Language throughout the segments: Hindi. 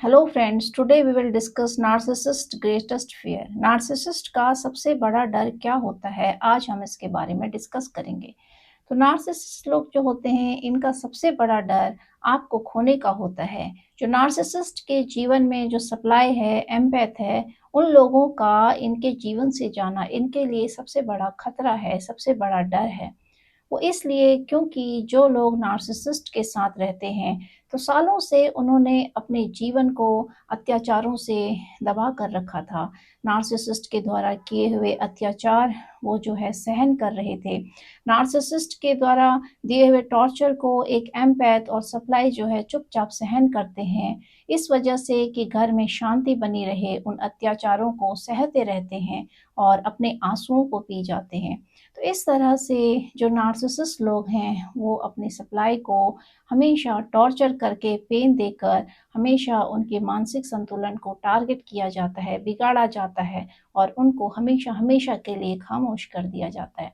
Hello friends, today we will discuss narcissist greatest fear. Narcissist का सबसे बड़ा डर क्या होता है, आज हम इसके बारे में डिस्कस करेंगे। तो नार्सिसिस्ट लोग जो होते हैं, इनका सबसे बड़ा डर आपको खोने का होता है। जो नार्सिसिस्ट के जीवन में जो सप्लाई है, एम्पैथ है, उन लोगों का इनके जीवन से जाना इनके लिए सबसे बड़ा खतरा है, सबसे बड़ा डर है। वो इसलिए क्योंकि जो लोग नार्सिसिस्ट के साथ रहते हैं, तो सालों से उन्होंने अपने जीवन को अत्याचारों से दबा कर रखा था। नार्सिसिस्ट के द्वारा किए हुए अत्याचार वो जो है सहन कर रहे थे। नार्सिसिस्ट के द्वारा दिए हुए टॉर्चर को एक एम्पैथ और सप्लाई जो है चुपचाप सहन करते हैं। इस वजह से कि घर में शांति बनी रहे, उन अत्याचारों को सहते रहते हैं और अपने आंसुओं को पी जाते हैं। तो इस तरह से जो नार्सिसिस्ट लोग हैं, वो अपनी सप्लाई को हमेशा टॉर्चर करके, पेन देकर, हमेशा उनके मानसिक संतुलन को टारगेट किया जाता है, बिगाड़ा जाता है और उनको हमेशा के लिए खामोश कर दिया जाता है।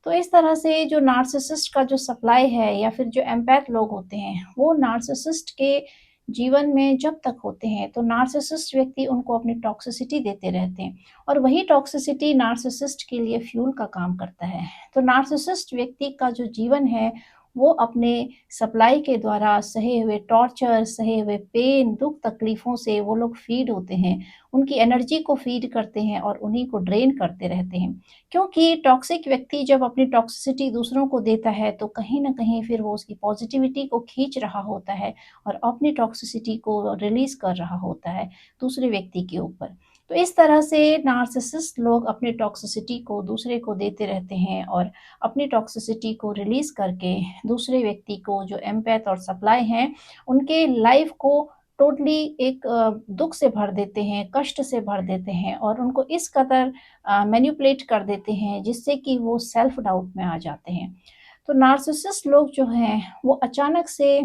तो इस तरह से जो नार्सिसिस्ट का जो सप्लाई है या फिर जो एम्पैथ लोग होते हैं, वो नार्सिसिस्ट के जीवन में जब तक होते हैं, तो नार्सिसिस्ट व्यक्ति उनको अपनी टॉक्सिसिटी देते रहते हैं और वही टॉक्सिसिटी नार्सिसिस्ट के लिए फ्यूल का काम करता है। तो नार्सिसिस्ट व्यक्ति का जो जीवन है, वो अपने सप्लाई के द्वारा सहे हुए टॉर्चर, सहे हुए पेन, दुःख तकलीफ़ों से वो लोग फ़ीड होते हैं। उनकी एनर्जी को फ़ीड करते हैं और उन्हीं को ड्रेन करते रहते हैं। क्योंकि टॉक्सिक व्यक्ति जब अपनी टॉक्सिसिटी दूसरों को देता है, तो कहीं न कहीं फिर वो उसकी पॉज़िटिविटी को खींच रहा होता है और अपनी टॉक्सिसिटी को रिलीज़ कर रहा होता है दूसरे व्यक्ति के ऊपर। तो इस तरह से नार्सिसिस्ट लोग अपनी टॉक्सिसिटी को दूसरे को देते रहते हैं और अपनी टॉक्सिसिटी को रिलीज़ करके दूसरे व्यक्ति को, जो एम्पैथ और सप्लाई हैं, उनके लाइफ़ को टोटली एक दुःख से भर देते हैं, कष्ट से भर देते हैं और उनको इस कदर मैनिपुलेट कर देते हैं, जिससे कि वो सेल्फ डाउट में आ जाते हैं। तो नार्सिसिस्ट लोग जो हैं, वो अचानक से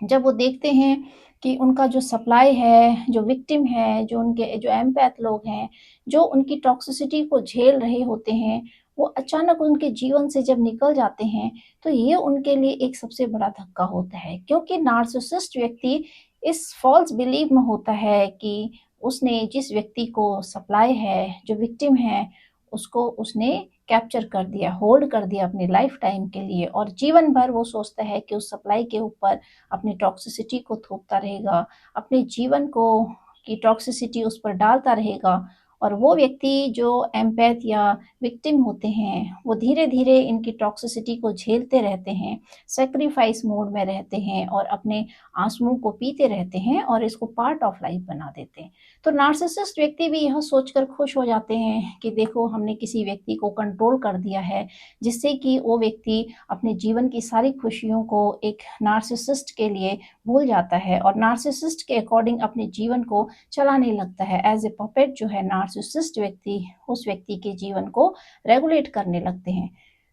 जब वो देखते हैं कि उनका जो सप्लाई है, जो विक्टिम है, जो उनके जो एम्पैथ लोग हैं, जो उनकी टॉक्सिसिटी को झेल रहे होते हैं, वो अचानक उनके जीवन से जब निकल जाते हैं, तो ये उनके लिए एक सबसे बड़ा धक्का होता है। क्योंकि नार्सिसिस्ट व्यक्ति इस फ़ॉल्स बिलीव में होता है कि उसने जिस व्यक्ति को सप्लाई है, जो विक्टिम है, उसको उसने कैप्चर कर दिया, होल्ड कर दिया अपनी लाइफ़ टाइम के लिए और जीवन भर वो सोचता है कि उस सप्लाई के ऊपर अपनी टॉक्सिसिटी को थोपता रहेगा, अपने जीवन को की टॉक्सिसिटी उस पर डालता रहेगा और वो व्यक्ति जो एम्पैथ या विक्टिम होते हैं, वो धीरे-धीरे इनकी टॉक्सिसिटी को झेलते रहते हैं, सैक्रिफाइस मोड में रहते हैं और अपने आँसुओं को पीते रहते हैं और इसको पार्ट ऑफ लाइफ बना देते हैं। तो नार्सिसिस्ट व्यक्ति भी यह सोचकर खुश हो जाते हैं कि देखो हमने किसी व्यक्ति को कंट्रोल कर दिया है, जिससे कि वो व्यक्ति अपने जीवन की सारी खुशियों को एक नार्सिसिस्ट के लिए भूल जाता है और नार्सिसिस्ट के अकॉर्डिंग अपने जीवन को चलाने लगता है। एज़ ए पपेट जो है नार्सिसिस्ट व्यक्ति उस व्यक्ति के जीवन को रेगुलेट करने लगते हैं।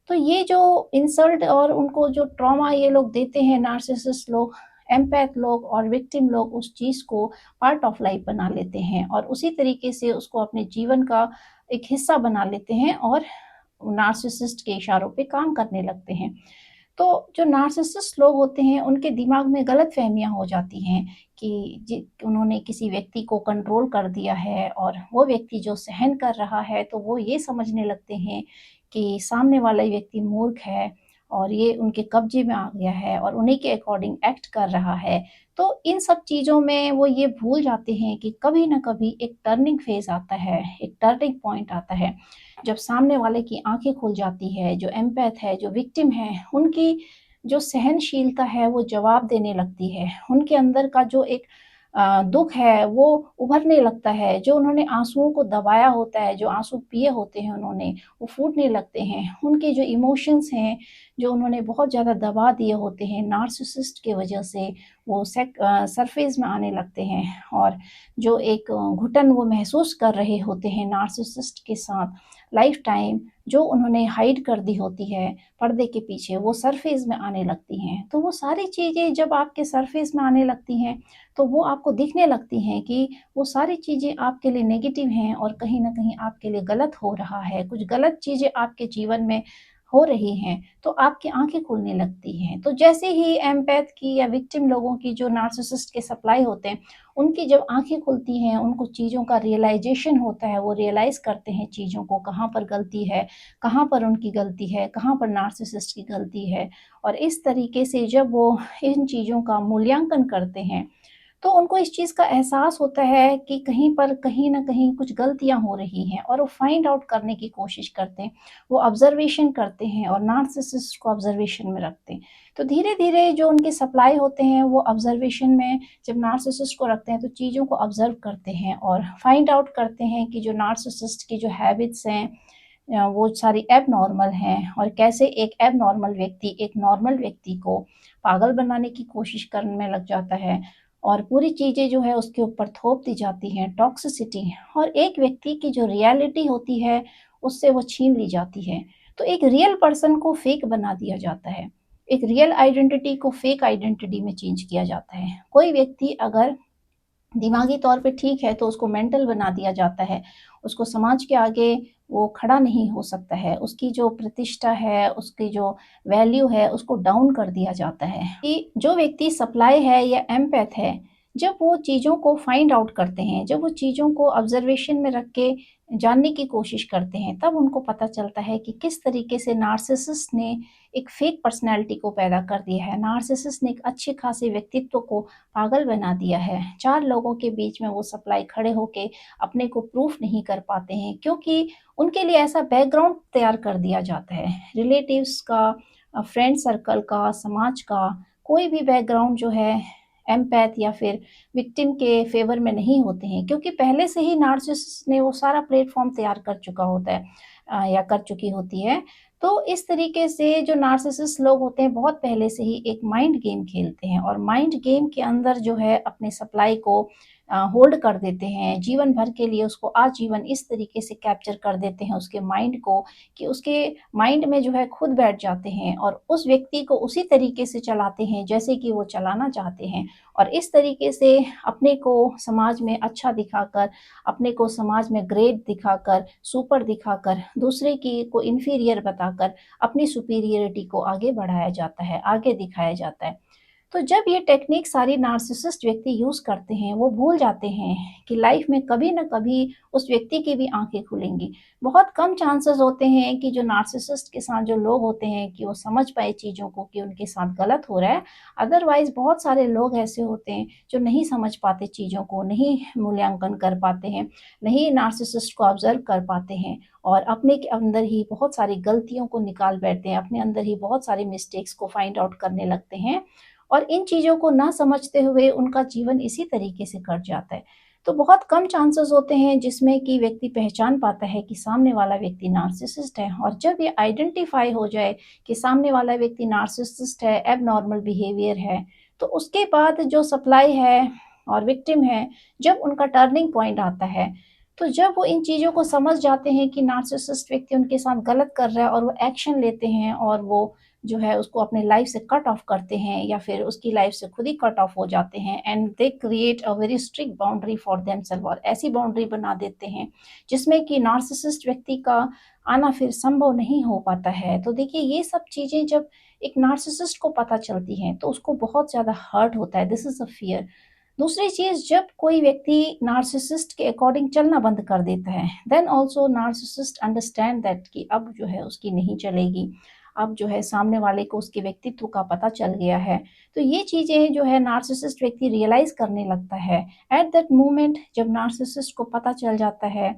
तो ये जो इंसल्ट और उनको जो ट्रॉमा ये लोग देते हैं नार्सिसिस्ट लोग, एम्पैथ लोग और विक्टिम लोग उस चीज़ को पार्ट ऑफ लाइफ बना लेते हैं और उसी तरीके से उसको अपने जीवन का एक हिस्सा बना लेते हैं और नार्सिसिस्ट के इशारों पे काम करने लगते हैं। तो जो नार्सिसिस्ट लोग होते हैं, उनके दिमाग में गलतफ़हमियाँ हो जाती हैं कि उन्होंने किसी व्यक्ति को कंट्रोल कर दिया है और वो व्यक्ति जो सहन कर रहा है, तो वो ये समझने लगते हैं कि सामने वाला व्यक्ति मूर्ख है और ये उनके कब्ज़े में आ गया है और उन्हीं के अकॉर्डिंग एक्ट कर रहा है। तो इन सब चीज़ों में वो ये भूल जाते हैं कि कभी न कभी एक टर्निंग फ़ेज़ आता है, एक टर्निंग पॉइंट आता है, जब सामने वाले की आँखें खुल जाती है, जो एम्पैथ है, जो विक्टिम है, उनकी जो सहनशीलता है वो जवाब देने लगती है। उनके अंदर का जो एक दुःख है वो उभरने लगता है, जो उन्होंने आँसुओं को दबाया होता है, जो आँसू पिए होते हैं उन्होंने, वो फूटने लगते हैं। उनके जो इमोशंस हैं, जो उन्होंने बहुत ज़्यादा दबा दिए होते हैं नार्सिसिस्ट की वजह से, वो सरफ़ेस में आने लगते हैं और जो एक घुटन वो महसूस कर रहे होते हैं नार्सिसिस्ट के साथ लाइफ़ टाइम, जो उन्होंने हाइड कर दी होती है पर्दे के पीछे, वो सरफ़ेस में आने लगती हैं। तो वो सारी चीज़ें जब आपके सरफ़ेस में आने लगती हैं, तो वो आपको दिखने लगती हैं कि वो सारी चीज़ें आपके लिए नेगेटिव हैं और कहीं न कहीं आपके लिए गलत हो रहा है, कुछ गलत चीज़ें आपके जीवन में हो रही हैं, तो आपकी आँखें खुलने लगती हैं। तो जैसे ही एम्पैथ की या विक्टिम लोगों की जो नार्सिसिस्ट के सप्लाई होते हैं, उनकी जब आँखें खुलती हैं, उनको चीज़ों का रियलाइज़ेशन होता है, वो रियलाइज़ करते हैं चीज़ों को, कहाँ पर गलती है, कहाँ पर उनकी गलती है, कहाँ पर नार्सिसिस्ट की गलती है। और इस तरीके से जब वो इन चीज़ों का मूल्यांकन करते हैं, तो उनको इस चीज़ का एहसास होता है कि कहीं पर कहीं न कहीं कुछ गलतियाँ हो रही हैं और वो फाइंड आउट करने की कोशिश करते हैं। वो ऑब्ज़र्वेशन करते हैं और नार्सिसिस्ट को ऑब्ज़र्वेशन में रखते हैं। तो धीरे-धीरे जो उनके सप्लाई होते हैं वो ऑब्ज़र्वेशन में जब नार्सिसिस्ट को रखते हैं तो चीज़ों को ऑब्ज़र्व करते हैं और फाइंड आउट करते हैं कि जो नार्सिसिस्ट की जो हैबिट्स हैं वो सारी एबनॉर्मल हैं और कैसे एक एबनॉर्मल व्यक्ति एक नॉर्मल व्यक्ति को पागल बनाने की कोशिश करने में लग जाता है और पूरी चीज़ें जो है उसके ऊपर थोप दी जाती हैं, टॉक्सिसिटी और एक व्यक्ति की जो रियलिटी होती है, उससे वो छीन ली जाती है। तो एक रियल पर्सन को फेक बना दिया जाता है। एक रियल आइडेंटिटी को फेक आइडेंटिटी में चेंज किया जाता है। कोई व्यक्ति अगर दिमागी तौर पे ठीक है तो उसको मेंटल बना दिया जाता है। उसको समाज के आगे वो खड़ा नहीं हो सकता है। उसकी जो प्रतिष्ठा है, उसकी जो वैल्यू है, उसको डाउन कर दिया जाता है। कि जो व्यक्ति सप्लाई है या एम्पैथ है, जब वो चीज़ों को फाइंड आउट करते हैं, जब वो चीज़ों को ऑब्ज़र्वेशन में रख के जानने की कोशिश करते हैं, तब उनको पता चलता है कि किस तरीके से नार्सिसिस्ट ने एक फेक पर्सनैलिटी को पैदा कर दिया है। नार्सिसिस्ट ने एक अच्छे खासे व्यक्तित्व को पागल बना दिया है। 4 लोगों के बीच में वो सप्लाई खड़े होके अपने को प्रूफ नहीं कर पाते हैं क्योंकि उनके लिए ऐसा बैकग्राउंड तैयार कर दिया जाता है। रिलेटिव्स का फ्रेंड सर्कल का, समाज का कोई भी बैकग्राउंड जो है एम्पैथ या फिर विक्टिम के फ़ेवर में नहीं होते हैं क्योंकि पहले से ही नार्सिसिस्ट ने वो सारा प्लेटफ़ॉर्म तैयार कर चुका होता है या कर चुकी होती है। तो इस तरीके से जो नार्सिसिस्ट लोग होते हैं बहुत पहले से ही एक माइंड गेम खेलते हैं और माइंड गेम के अंदर जो है अपने सप्लाई को होल्ड कर देते हैं जीवन भर के लिए उसको आजीवन इस तरीके से कैप्चर कर देते हैं उसके माइंड को कि उसके माइंड में जो है खुद बैठ जाते हैं और उस व्यक्ति को उसी तरीके से चलाते हैं जैसे कि वो चलाना चाहते हैं और इस तरीके से अपने को समाज में अच्छा दिखाकर अपने को समाज में ग्रेट दिखाकर सुपर दिखाकर दूसरे की को इन्फीरियर बताकर अपनी सुपीरियरिटी को आगे बढ़ाया जाता है आगे दिखाया जाता है। तो जब ये टेक्निक सारी नार्सिसिस्ट व्यक्ति यूज़ करते हैं, वो भूल जाते हैं कि लाइफ में कभी न कभी उस व्यक्ति की भी आँखें खुलेंगी। बहुत कम चांसेस होते हैं कि जो नार्सिसिस्ट के साथ जो लोग होते हैं कि वो समझ पाएँ चीज़ों को कि उनके साथ गलत हो रहा है। अदरवाइज़ बहुत सारे लोग ऐसे होते हैं जो नहीं समझ पाते चीज़ों को, नहीं मूल्यांकन कर पाते हैं, नहीं नार्सिसिस्ट को ऑब्ज़र्व कर पाते हैं और अपने के अंदर ही बहुत सारी गलतियों को निकाल बैठते हैं, अपने अंदर ही बहुत सारी मिस्टेक्स को फाइंड आउट करने लगते हैं और इन चीज़ों को ना समझते हुए उनका जीवन इसी तरीके से कट जाता है। तो बहुत कम चांसेस होते हैं जिसमें कि व्यक्ति पहचान पाता है कि सामने वाला व्यक्ति नार्सिसिस्ट है और जब ये आइडेंटिफ़ाई हो जाए कि सामने वाला व्यक्ति नार्सिसिस्ट है, एबनॉर्मल बिहेवियर है, तो उसके बाद जो सप्लाई है और विक्टिम है, जब उनका टर्निंग पॉइंट आता है, तो जब वो इन चीज़ों को समझ जाते हैं कि नार्सिसिस्ट व्यक्ति उनके साथ गलत कर रहा है और वो एक्शन लेते हैं और वो जो है उसको अपने लाइफ से कट ऑफ करते हैं या फिर उसकी लाइफ से खुद ही कट ऑफ हो जाते हैं and they create a very strict boundary for themselves और ऐसी बाउंड्री बना देते हैं जिसमें कि नार्सिसिस्ट व्यक्ति का आना फिर संभव नहीं हो पाता है। तो देखिए ये सब चीज़ें जब एक नार्सिसिस्ट को पता चलती हैं तो उसको बहुत ज़्यादा हर्ट होता है। This is a fear. दूसरी चीज़ जब कोई व्यक्ति नार्सिसिस्ट के अकॉर्डिंग चलना बंद कर देता है, then also narcissist understand that कि अब जो है उसकी नहीं चलेगी। अब जो है सामने वाले को उसके व्यक्तित्व का पता चल गया है। तो ये चीज़ें जो है नार्सिसिस्ट व्यक्ति रियलाइज़ करने लगता है। एट दैट मोमेंट जब नार्सिसिस्ट को पता चल जाता है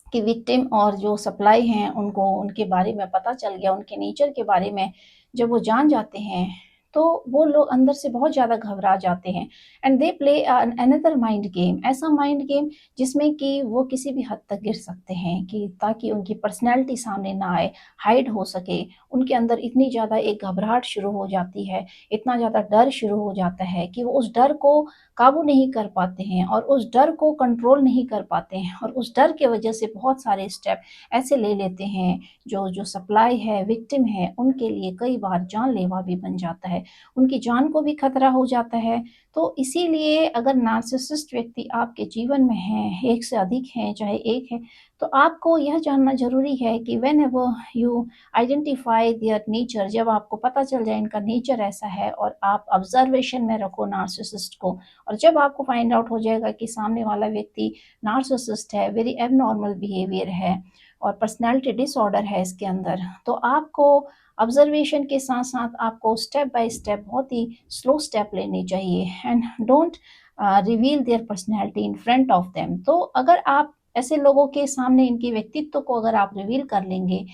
कि विक्टिम और जो सप्लाई हैं उनको उनके बारे में पता चल गया, उनके नेचर के बारे में जब वो जान जाते हैं, तो वो लोग अंदर से बहुत ज़्यादा घबरा जाते हैं and they play another mind game ऐसा माइंड गेम जिसमें कि वो किसी भी हद तक गिर सकते हैं कि ताकि उनकी पर्सनैलिटी सामने ना आए, हाइड हो सके। उनके अंदर इतनी ज़्यादा एक घबराहट शुरू हो जाती है, इतना ज़्यादा डर शुरू हो जाता है कि वो उस डर को काबू नहीं कर पाते हैं और उस डर को कंट्रोल नहीं कर पाते हैं और उस डर की वजह से बहुत सारे स्टेप ऐसे ले लेते हैं जो जो सप्लाई है, विक्टिम है, उनके लिए कई बार जानलेवा भी बन जाता है। है, उनकी जान को भी खतरा हो जाता है। तो इसीलिए अगर नार्सिसिस्ट व्यक्ति आपके जीवन में हैं, एक से अधिक हैं, चाहे एक है, तो आपको यह जानना ज़रूरी है कि whenever you identify their nature, जब आपको पता चल जाए इनका नेचर ऐसा है और आप ऑब्जर्वेशन में रखो नार्सिसिस्ट को, और जब आपको फाइंड आउट हो जाएगा कि सामने वाला व्यक्ति नार्सिसिस्ट है, वेरी एबनॉर्मल बिहेवियर है और पर्सनैलिटी डिसऑर्डर है इसके अंदर, तो आपको ऑब्जर्वेशन के साथ-साथ आपको स्टेप बाय स्टेप बहुत ही स्लो स्टेप लेने चाहिए and don't reveal their personality in front of them. तो अगर आप ऐसे लोगों के सामने इनके व्यक्तित्व को अगर आप रिवील कर लेंगे,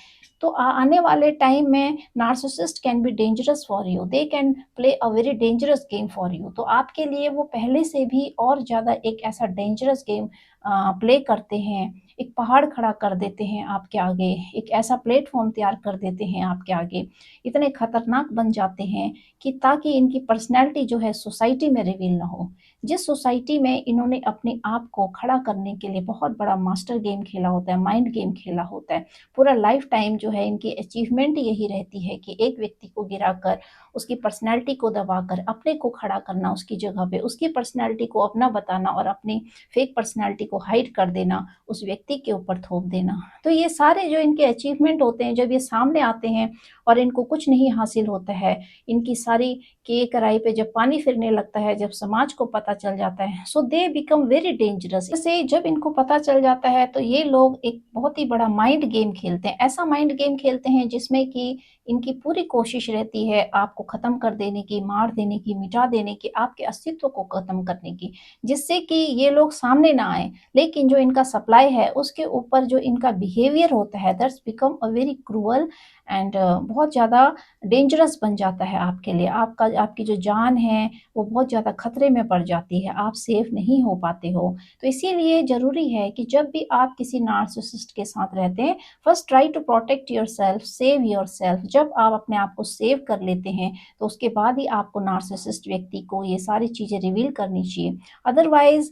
तो आने वाले टाइम में narcissist can be dangerous for you, they can play a very dangerous game for you. तो आपके लिए वो पहले से भी और ज़्यादा एक ऐसा डेंजरस गेम प्ले करते हैं, एक पहाड़ खड़ा कर देते हैं आपके आगे, एक ऐसा प्लेटफ़ॉर्म तैयार कर देते हैं आपके आगे, इतने खतरनाक बन जाते हैं कि ताकि इनकी पर्सनैलिटी जो है सोसाइटी में रिवील ना हो। जिस सोसाइटी में इन्होंने अपने आप को खड़ा करने के लिए बहुत बड़ा मास्टर गेम खेला होता है, माइंड गेम खेला होता है, पूरा लाइफ टाइम जो है इनकी अचीवमेंट यही रहती है कि एक व्यक्ति को गिराकर, उसकी पर्सनैलिटी को दबाकर अपने को खड़ा करना उसकी जगह पे, उसकी पर्सनैलिटी को अपना बताना और अपनी फेक पर्सनैलिटी को हाइड कर देना, उस व्यक्ति के ऊपर थोप देना। तो ये सारे जो इनके अचीवमेंट होते हैं, जब ये सामने आते हैं और इनको कुछ नहीं हासिल होता है, इनकी सारी किए कराई पे जब पानी फिरने लगता है, जब समाज को पता चल जाता है, सो दे बिकम वेरी डेंजरस। जैसे जब इनको पता चल जाता है तो ये लोग एक बहुत ही बड़ा माइंड गेम खेलते हैं। ऐसा माइंड गेम खेलते हैं जिसमें कि इनकी पूरी कोशिश रहती है आपको ख़त्म कर देने की, मार देने की, मिटा देने की, आपके अस्तित्व को ख़त्म करने की, जिससे कि ये लोग सामने ना आएँ। लेकिन जो इनका सप्लाई है उसके ऊपर जो इनका बिहेवियर होता है that's become a very cruel and बहुत ज़्यादा डेंजरस बन जाता है आपके लिए। आपकी जो जान है वो बहुत ज़्यादा खतरे में पड़ जाती है, आप सेफ नहीं हो पाते हो। तो इसीलिए ज़रूरी है कि जब भी आप किसी नार्सिसिस्ट के साथ रहते हैं, first try to protect yourself, save yourself. जब आप अपने आप को सेव कर लेते हैं, तो उसके बाद ही आपको नार्सिसिस्ट व्यक्ति को ये सारी चीज़ें रिवील करनी चाहिए। Otherwise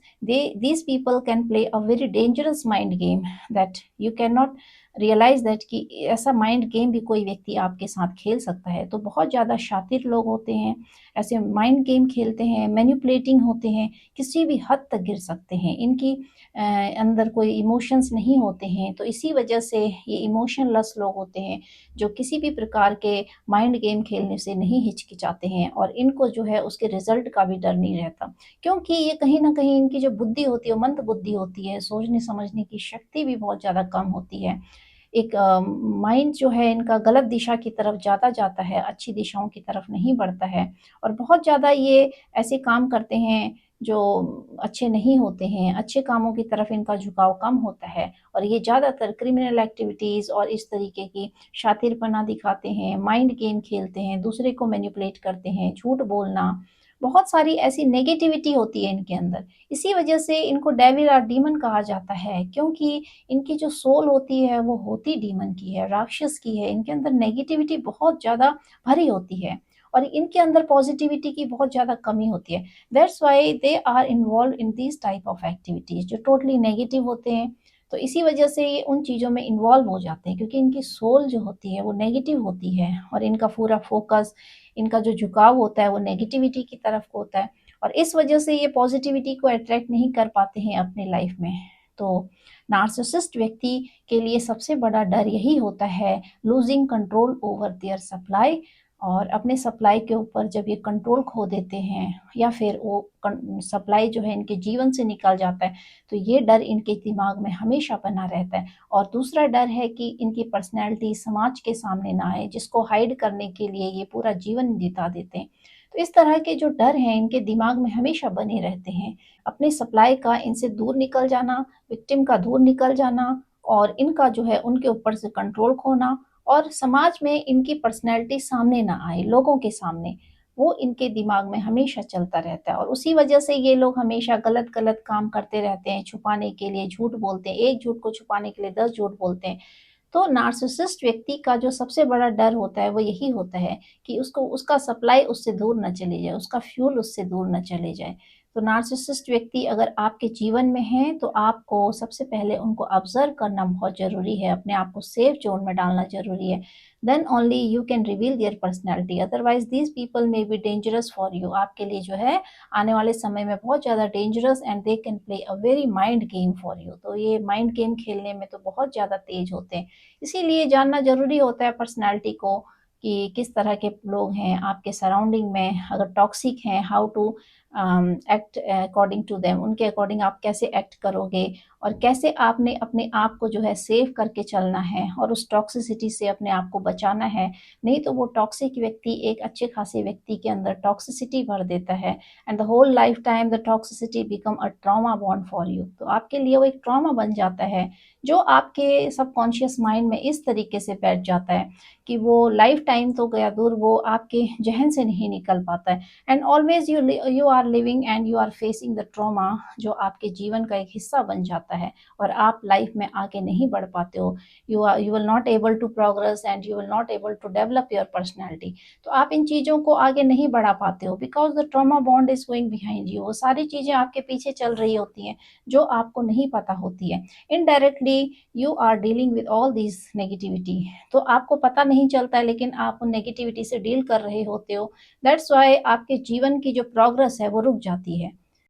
these people can play a very dangerous mind game that you cannot realise that कि ऐसा माइंड गेम भी कोई व्यक्ति आपके साथ खेल सकता है। तो बहुत ज़्यादा शातिर लोग होते हैं, ऐसे माइंड गेम खेलते हैं, मैनिपुलेटिंग होते हैं, किसी भी हद तक गिर सकते हैं। इनकी अंदर कोई इमोशंस नहीं होते हैं, तो इसी वजह से ये इमोशनलेस लोग होते हैं, जो किसी भी प्रकार के माइंड गेम खेलने से नहीं हिचकिचाते हैं और इनको जो है उसके रिज़ल्ट का भी डर नहीं रहता। क्योंकि ये कहीं न कहीं इनकी जो बुद्धि होती है, वो मंद बुद्धि होती है, सोचने-समझने की शक्ति भी बहुत ज़्यादा कम होती है। एक माइंड जो है इनका गलत दिशा की तरफ ज़्यादा जाता है, अच्छी दिशाओं की तरफ नहीं बढ़ता है और बहुत ज़्यादा ये ऐसे काम करते हैं जो अच्छे नहीं होते हैं, अच्छे कामों की तरफ इनका झुकाव कम होता है और ये ज़्यादातर क्रिमिनल एक्टिविटीज़ और इस तरीके की शातिरपना दिखाते हैं, माइंड गेम खेलते हैं, दूसरे को मैनिपुलेट करते हैं, झूठ बोलना, बहुत सारी ऐसी नेगेटिविटी होती है इनके अंदर। इसी वजह से इनको डेविल और डीमन कहा जाता है, क्योंकि इनकी जो सोल होती है वो होती डीमन की है, राक्षस की है। इनके अंदर नेगेटिविटी बहुत ज़्यादा भरी होती है और इनके अंदर पॉजिटिविटी की बहुत ज़्यादा कमी होती है। That's why they are involved in these type of activities जो टोटली नेगेटिव होते हैं। तो इसी वजह से ये उन चीज़ों में इन्वॉल्व हो जाते हैं, क्योंकि इनकी सोल जो होती है वो नेगेटिव होती है और इनका पूरा फ़ोकस, इनका जो झुकाव होता है वो नेगेटिविटी की तरफ होता है और इस वजह से ये पॉजिटिविटी को अट्रैक्ट नहीं कर पाते हैं अपनी लाइफ में। तो नार्सिसिस्ट व्यक्ति के लिए सबसे बड़ा डर यही होता है, losing control over their supply, और अपने सप्लाई के ऊपर जब ये कंट्रोल खो देते हैं या फिर वो सप्लाई जो है इनके जीवन से निकल जाता है, तो ये डर इनके दिमाग में हमेशा बना रहता है। और दूसरा डर है कि इनकी पर्सनैलिटी समाज के सामने ना आए, जिसको हाइड करने के लिए ये पूरा जीवन बिता देते हैं। तो इस तरह के जो डर हैं इनके दिमाग में हमेशा बने रहते हैं। अपने सप्लाई का इनसे दूर निकल जाना, विक्टिम का दूर निकल जाना और इनका जो है उनके ऊपर से कंट्रोल खोना और समाज में इनकी पर्सनैलिटी सामने ना आए, लोगों के सामने, वो इनके दिमाग में हमेशा चलता रहता है और उसी वजह से ये लोग हमेशा गलत-गलत काम करते रहते हैं, छुपाने के लिए झूठ बोलते हैं, एक झूठ को छुपाने के लिए 10 झूठ बोलते हैं। तो नार्सिसिस्ट व्यक्ति का जो सबसे बड़ा डर होता है वो यही होता है कि उसको उसका सप्लाई उससे दूर ना चली जाए, उसका फ्यूल उससे दूर ना चले जाए। तो नार्सिसिस्ट व्यक्ति अगर आपके जीवन में हैं, तो आपको सबसे पहले उनको ऑब्ज़र्व करना बहुत ज़रूरी है, अपने आप को सेफ ज़ोन में डालना ज़रूरी है। Then only you can reveal their personality, otherwise these people may be dangerous for you. आपके लिए जो है आने वाले समय में बहुत ज़्यादा dangerous and they can play a very mind game for you. तो ये माइंड गेम खेलने में तो बहुत ज़्यादा तेज़ होते हैं। इसीलिए जानना ज़रूरी होता है पर्सनैलिटी को कि किस तरह के लोग हैं आपके सराउंडिंग में, अगर टॉक्सिक हैं, how to act according to them, उनके अकॉर्डिंग आप कैसे एक्ट करोगे और कैसे आपने अपने आप को जो है सेव करके चलना है और उस टॉक्सिसिटी से अपने आप को बचाना है। नहीं तो वो टॉक्सिक व्यक्ति एक अच्छे खासे व्यक्ति के अंदर टॉक्सिसिटी भर देता है and the whole life time the toxicity become a trauma bond for you. तो आपके लिए वो एक ट्रॉमा बन जाता है, जो आपके सबकॉन्शियस माइंड में इस तरीके से बैठ जाता है कि वो लाइफ टाइम तो गया दूर, वो आपके ज़हन से नहीं निकल पाता है। And always you are living and you are facing the trauma, जो आपके जीवन का एक हिस्सा बन जाता है और आप लाइफ में आगे नहीं बढ़ पाते हो। You will not able to progress and you will not able to develop your personality. तो आप इन चीज़ों को आगे नहीं बढ़ा पाते हो because the trauma bond is going behind you. वो सारी चीज़ें आपके पीछे चल रही होती हैं, जो आपको नहीं पता होती है। Indirectly you are dealing with all this negativity. तो आपको पता नहीं चलता है, लेकिन आप उन नेगेटिविटी से डील कर रहे होते हो। दैट्स व्हाई आपके जीवन की जो प्रोग्रेस है वो रुक जाती है।